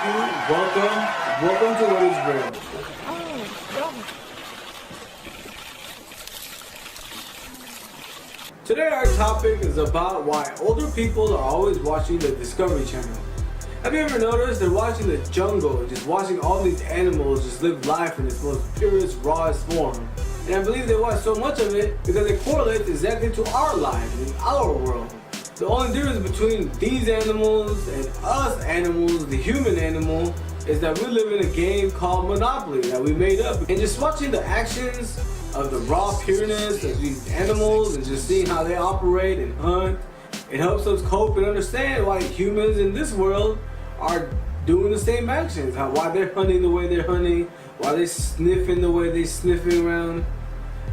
Welcome to What Is Real. Today our topic is about why older people are always watching the Discovery Channel. Have you ever noticed they're watching the jungle and just watching all these animals just live life in its most purest, rawest form? And I believe they watch so much of it because it correlates exactly to our lives and our world. The only difference between these animals and us animals, the human animal, is that we live in a game called Monopoly that we made up. And just watching the actions of the raw pureness of these animals and just seeing how they operate and hunt, it helps us cope and understand why humans in this world are doing the same actions, why they're hunting the way they're hunting, why they're sniffing the way they're sniffing around.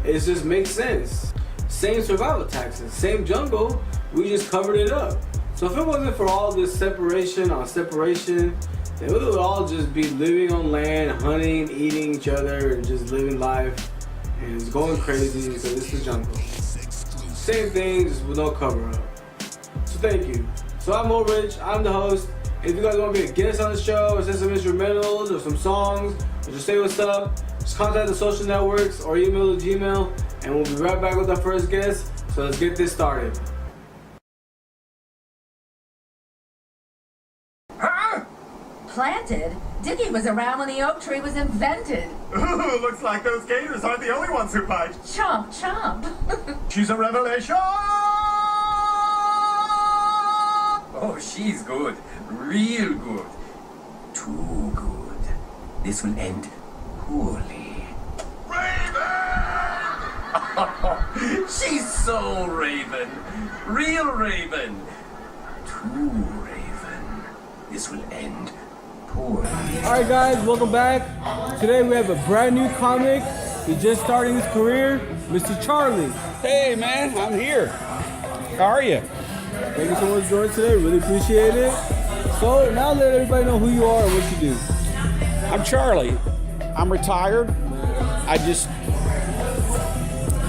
It just makes sense. Same survival tactics, same jungle, we just covered it up. So if it wasn't for all this separation on separation, then we would all just be living on land, hunting, eating each other, and just living life. And it's going crazy because it's the jungle. Same thing, just with no cover up. So thank you. So I'm Morich, I'm the host. If you guys want to be a guest on the show, or send some instrumentals, or some songs, or just say what's up, just contact the social networks, or email to Gmail, and we'll be right back with our first guest. So let's get this started. Planted? Dickie was around when the oak tree was invented. Ooh, looks like those gators aren't the only ones who bite. Chomp, chomp. She's a revelation! Oh, she's good. Real good. Too good. This will end poorly. Raven! She's so Raven. Real Raven. Too Raven. This will end poorly. Alright guys, welcome back. Today we have a brand new comic. He's just starting his career, Mr. Charlie. Hey man, I'm here. How are you? Thank you so much for joining today, really appreciate it. So now let everybody know who you are and what you do. I'm Charlie. I'm retired. I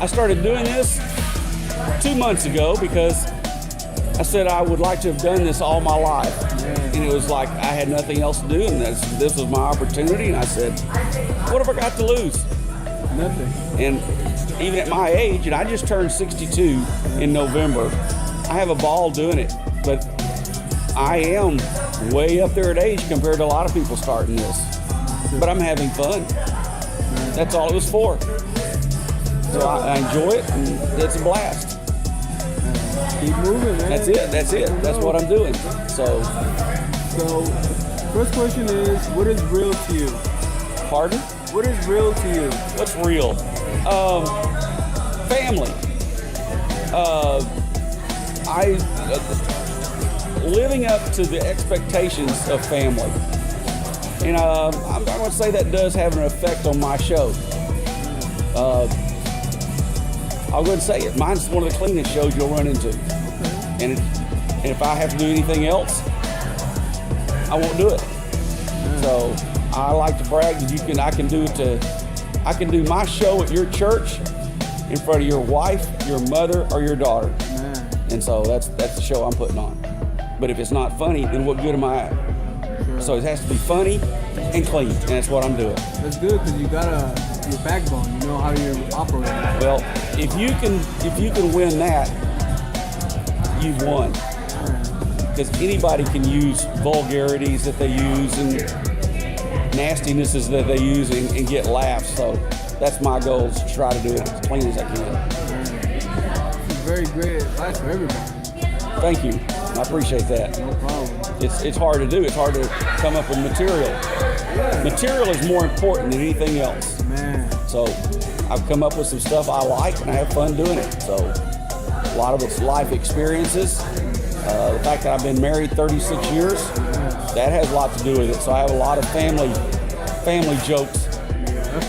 started doing this 2 months ago because I said I would like to have done this all my life. And it was like I had nothing else to do, and this was my opportunity, and I said, what have I got to lose? Nothing. And even at my age, and I just turned 62 in November, I have a ball doing it, but I am way up there at age compared to a lot of people starting this. But I'm having fun. That's all it was for. So I enjoy it, and it's a blast. Keep moving, man. That's it. That's what I'm doing. So, first question is, what is real to you? pardon? What is real to you? What's real? Family. Living up to the expectations of family. And I'm going to say that does have an effect on my show. I'll go ahead and say it. Mine's one of the cleanest shows you'll run into. And if I have to do anything else, I won't do it. So I like to brag that I can do my show at your church in front of your wife, your mother, or your daughter. And so that's the show I'm putting on. But if it's not funny, then what good am I at? So it has to be funny and clean, and that's what I'm doing. That's good because you got your backbone. You know how you operate. Well, if you can win that, you've won. Because anybody can use vulgarities that they use and nastinesses that they use and get laughs. So that's my goal, is to try to do it as clean as I can. It's very great advice for everybody. Thank you. I appreciate that. No problem. It's hard to do. It's hard to come up with material. Yeah. Material is more important than anything else. Man. So I've come up with some stuff I like, and I have fun doing it. So a lot of it's life experiences. The fact that I've been married 36 years, that has a lot to do with it. So I have a lot of family jokes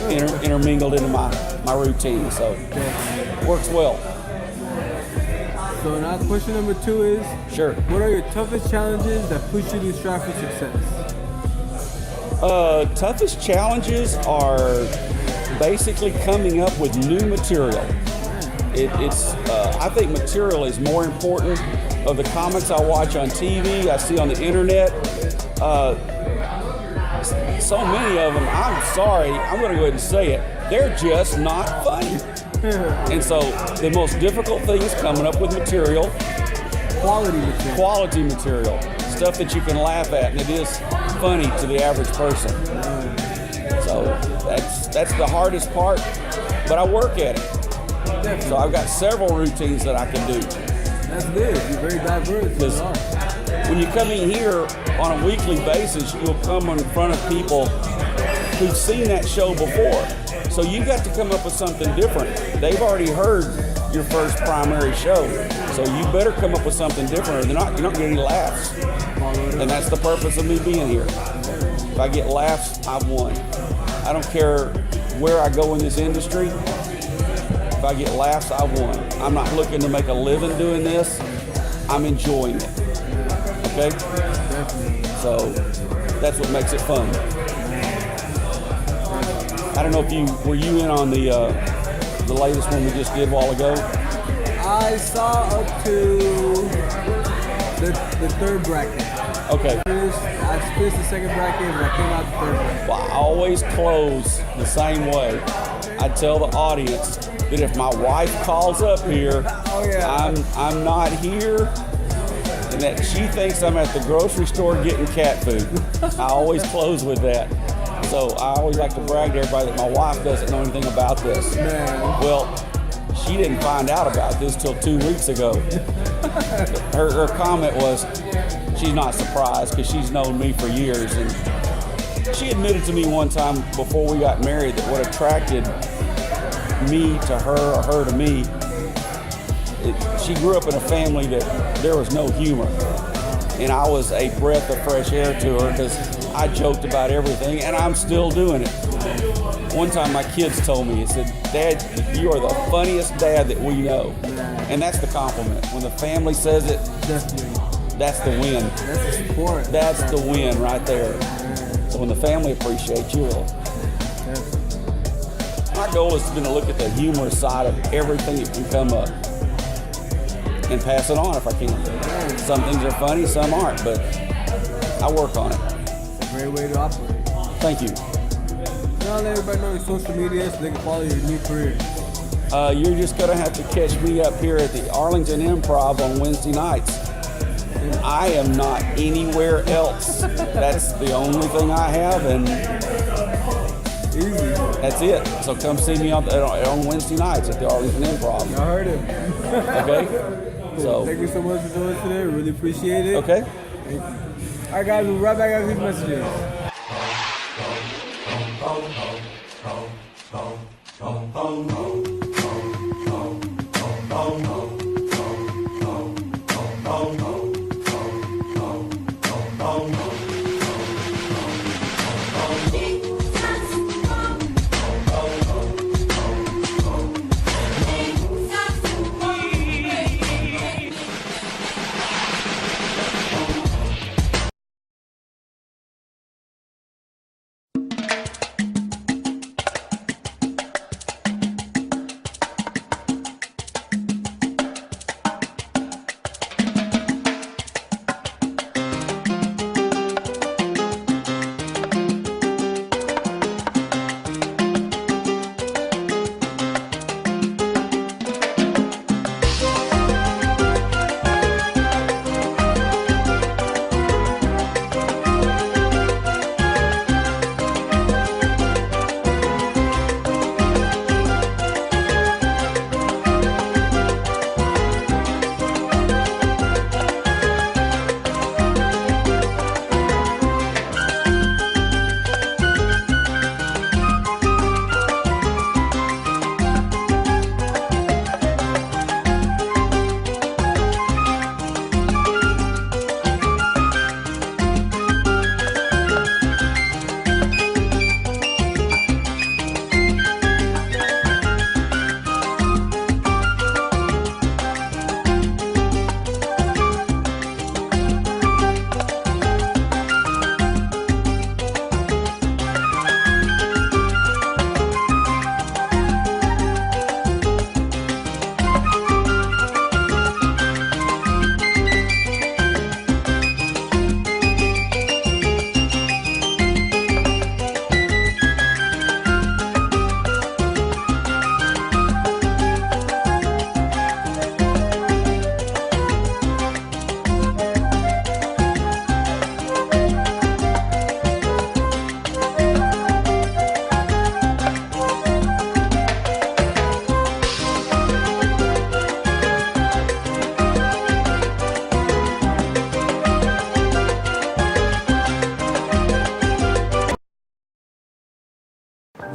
intermingled into my routine. So it works well. So now question number 2 is, Sure. what are your toughest challenges that push you to strive for success? Toughest challenges are basically coming up with new material. I think material is more important of the comics I watch on TV, I see on the internet. so many of them, I'm sorry, I'm going to go ahead and say it, they're just not funny. And so the most difficult thing is coming up with material. Quality material. Stuff that you can laugh at, and it is funny to the average person. So that's the hardest part, but I work at it. Definitely. So I've got several routines that I can do. That's good. You're very diverse. Because when you come in here on a weekly basis, you'll come in front of people who've seen that show before. So you got to come up with something different. They've already heard your first primary show, so you better come up with something different, or you're not getting any laughs. And that's the purpose of me being here. If I get laughs, I've won. I don't care where I go in this industry. If I get laughs, I've won. I'm not looking to make a living doing this. I'm enjoying it. Okay? So that's what makes it fun. I don't know if were you in on the latest one we just did a while ago? I saw up to the third bracket. Okay. I finished the second bracket and I came out the third bracket. Well, I always close the same way. I tell the audience that if my wife calls up here, I'm not here, and that she thinks I'm at the grocery store getting cat food. I always close with that. So I always like to brag to everybody that my wife doesn't know anything about this. Man. Well, she didn't find out about this till 2 weeks ago. Her comment was she's not surprised because she's known me for years. And she admitted to me one time before we got married that what attracted me to her or her to me, she grew up in a family that there was no humor. And I was a breath of fresh air to her because I joked about everything, and I'm still doing it. One time my kids told me, it said, "Dad, you are the funniest dad that we know." And that's the compliment. When the family says it, Definitely. that's the win. That's the support. That's the win right there. So when the family appreciates you, my goal has been to look at the humorous side of everything that can come up and pass it on if I can. Some things are funny, some aren't, but I work on it. It's a great way to operate. Thank you. Now let everybody know your social media so they can follow your new career. You're just going to have to catch me up here at the Arlington Improv on Wednesday nights. I am not anywhere else. That's the only thing I have, and Easy. that's it. So come see me on Wednesday nights at the Arlington Improv. I heard it. Okay? So, Thank you so much for joining us today. Really appreciate it. okay? All right, guys, we'll be right back after these messages.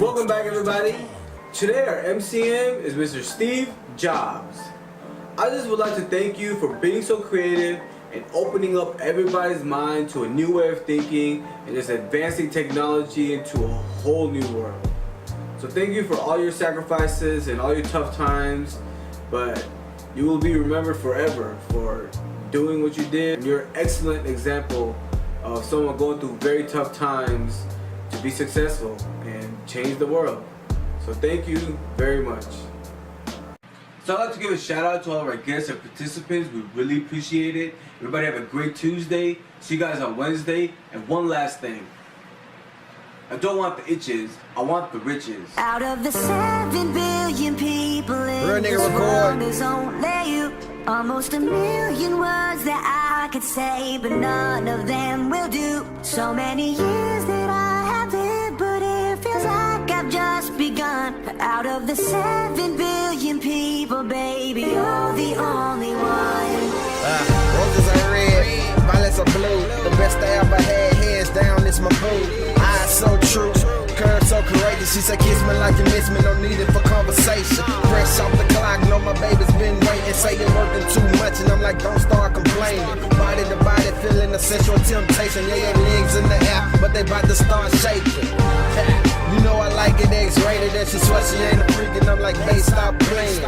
Welcome back, everybody. Today our MCM is Mr. Steve Jobs. I just would like to thank you for being so creative and opening up everybody's mind to a new way of thinking and just advancing technology into a whole new world. So thank you for all your sacrifices and all your tough times, but you will be remembered forever for doing what you did. And you're an excellent example of someone going through very tough times to be successful and change the world. So thank you very much. So I'd like to give a shout out to all of our guests and participants. We really appreciate it. Everybody have a great Tuesday. See you guys on Wednesday. And one last thing. I don't want the itches, I want the riches. Out of the 7 billion people in this world, there's only you. Almost a million words that I could say, but none of them will do. So many years that I have lived, but it feels like I've just begun. Out of the 7 billion people, baby, you're the only one. Roses are red, violets are blue. The best I ever had, hands down, it's my boo. Eyes so true, curves so courageous. She said kiss me like you miss me, no need it for conversation. Fresh off the clock, know my baby's been waiting. Say you're working too much and I'm like, don't start complaining. Body to body, feeling the sensual temptation. Yeah, your legs in the air, but they about to start shaking. You know I like it X-rated, and she swear she ain't a freak, and I'm like, babe, stop playing.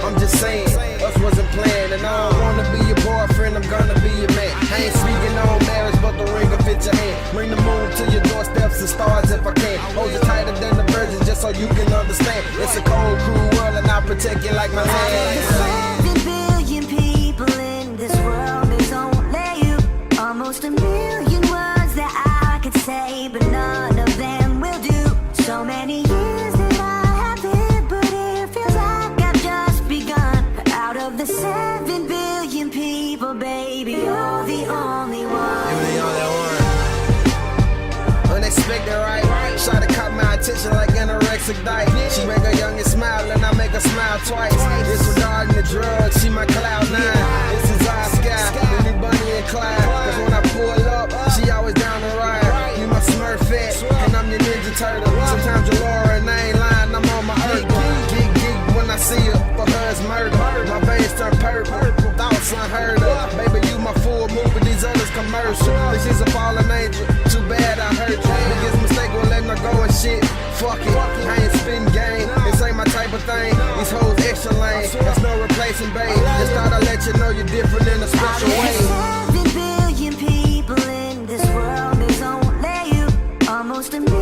I'm just saying, us wasn't planned, and I don't wanna be your boyfriend, I'm gonna be your man. I ain't speaking on marriage, but the ring will fit your hand. Bring the moon to your doorsteps and stars if I can. Hold you tighter than the virgin, just so you can understand. It's a cold, cruel world, and I'll protect you like my hand. 7 billion people in this world, there's only you. Almost a million words that I could say, but none of them will do. So many years that I have lived, but it feels like I've just begun. Out of the 7 billion people, baby, you're the only one. You're the only one. Unexpected, right? Shot to caught my attention like anorexic diet. She make her youngest smile and I make her smile twice. Disregarding the drugs, she my cloud 9. This is our sky, Lily Bunny and Clyde. Cause when I pull up, she always down to ride. You my Smurfette, and I'm your Ninja Turtle. Sometimes you're Laura and I ain't lying, I'm on my earth. Geek when I see her, for her it's murder. My veins turn purple, thoughts unheard of. Baby, you my full movie, these others commercial. This is a fallen angel, too bad I hurt you. Biggest mistake was letting her go and shit. Fuck it, I ain't spitting game. This ain't my type of thing. These hoes extra lame, there's no replacing, babe. Just thought I'd let you know you're different in a special way. 7 billion people in this world, there's only you. Almost a million